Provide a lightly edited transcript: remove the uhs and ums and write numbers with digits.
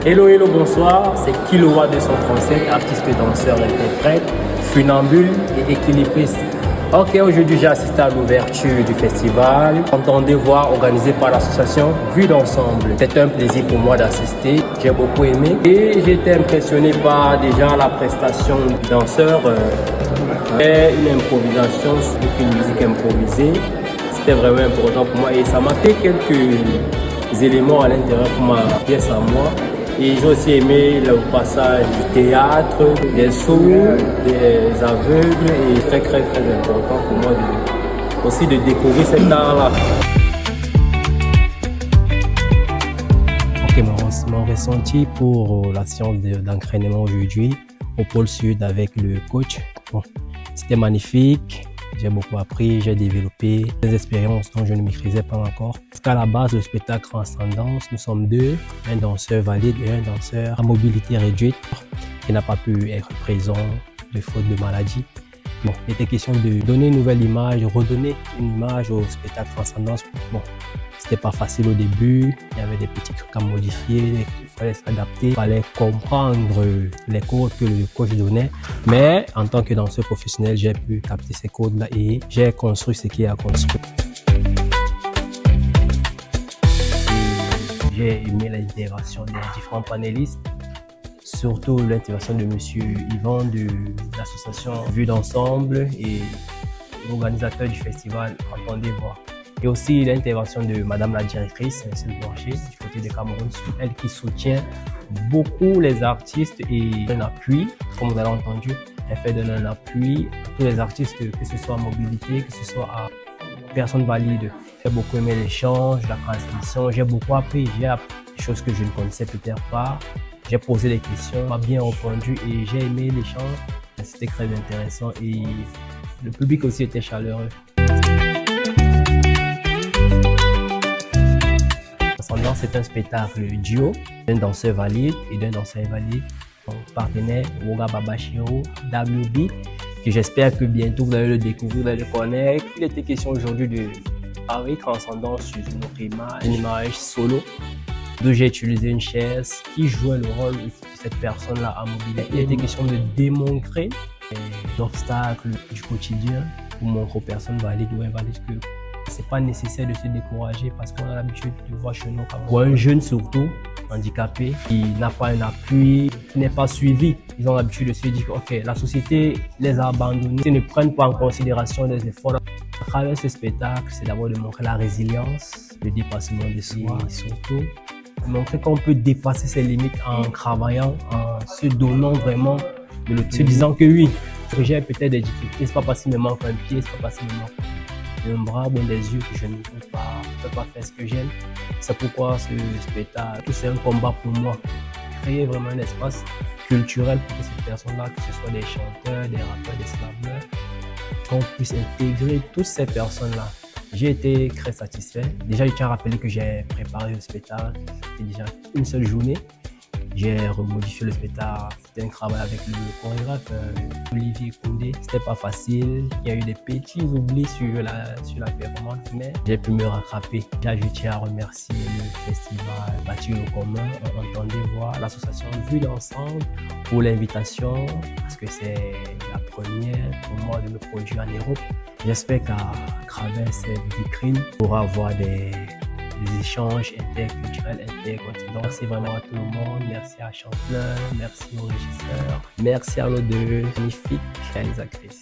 Hello, hello, bonsoir, c'est Kilowa 237, artiste, danseur, interprète, funambule et équilibriste. Ok, aujourd'hui j'ai assisté à l'ouverture du festival Entendez Voir organisé par l'association Vue d'Ensemble. C'est un plaisir pour moi d'assister, j'ai beaucoup aimé et j'ai été impressionné par déjà la prestation du danseur et une improvisation, une musique improvisée. C'était vraiment important pour moi et ça m'a fait quelques éléments à l'intérieur pour ma pièce à moi. Et j'ai aussi aimé le passage du théâtre, des sourds, des aveugles et très important pour moi aussi de découvrir cet art-là. Ok, mon ressenti pour la séance d'entraînement aujourd'hui au pôle sud avec le coach, bon, c'était magnifique. J'ai beaucoup appris, j'ai développé des expériences dont je ne maîtrisais pas encore. Parce qu'à la base, le spectacle Transcendance, nous sommes deux, un danseur valide et un danseur à mobilité réduite qui n'a pas pu être présent de faute de maladie. Bon, il était question de donner une nouvelle image, de redonner une image au spectacle Transcendance. Bon, c'était pas facile au début, il y avait des petits trucs à modifier, il fallait s'adapter, il fallait comprendre les codes que le coach donnait. Mais en tant que danseur professionnel, j'ai pu capter ces codes-là et j'ai construit ce qu'il y a à construire. J'ai aimé l'intégration des différents panélistes, surtout l'intégration de M. Yvan de l'association Vue d'Ensemble et l'organisateur du festival Entendez Voir. Et aussi l'intervention de Madame la directrice, Cécile Blanchet, du côté de Cameroun, elle qui soutient beaucoup les artistes et un appui, comme vous avez entendu, elle fait donner un appui à tous les artistes, que ce soit à mobilité, que ce soit à personnes valides. J'ai beaucoup aimé l'échange, la transmission, j'ai beaucoup appris, j'ai appris des choses que je ne connaissais peut-être pas. J'ai posé des questions, on m'a bien répondu et j'ai aimé l'échange. C'était très intéressant et le public aussi était chaleureux. C'est un spectacle duo d'un danseur valide et d'un danseur invalide. Mon partenaire Woga Babashiro, WB, que j'espère que bientôt vous allez le découvrir, vous allez le connaître. Il était question aujourd'hui de parler transcendance sur une image solo, d'où j'ai utilisé une chaise qui jouait le rôle de cette personne-là à mobilité. Il était question de démontrer les obstacles du quotidien pour montrer aux personnes valides ou invalides que c'est pas nécessaire de se décourager parce qu'on a l'habitude de voir chez nous, ou un jeune surtout, handicapé, qui n'a pas un appui, qui n'est pas suivi. Ils ont l'habitude de se dire que ok, la société les a abandonnés, ils ne prennent pas en considération les efforts. À travers ce spectacle, c'est d'abord de montrer la résilience, le dépassement de soi, et surtout montrer qu'on peut dépasser ses limites en travaillant, en se donnant vraiment de l'autonomie, se disant que oui, j'ai peut-être des difficultés, c'est pas parce qu'il me manque un pied, c'est pas parce qu'il me manque un bras ou des yeux que je ne peux pas faire ce que j'aime. C'est pourquoi ce spectacle, c'est un combat pour moi. Créer vraiment un espace culturel pour que ces personnes-là, que ce soit des chanteurs, des rappeurs, des slameurs, qu'on puisse intégrer toutes ces personnes-là. J'ai été très satisfait. Déjà, je tiens à rappeler que j'ai préparé le spectacle. C'était déjà une seule journée. J'ai remodifié le spectacle. C'était un travail avec le chorégraphe Olivier Koundé. C'était pas facile. Il y a eu des petits oublis sur la performance, mais j'ai pu me rattraper. Là, je tiens à remercier le festival Bâtir le commun, Entendez Voir, l'association Vue d'Ensemble pour l'invitation, parce que c'est la première pour moi de me produire en Europe. J'espère qu'à travers cette vitrine, on pourra avoir des échanges interculturels, intercontinentaux. Merci vraiment à tout le monde, merci à Champlain, merci au régisseur, merci à nos deux magnifiques réalisatrices.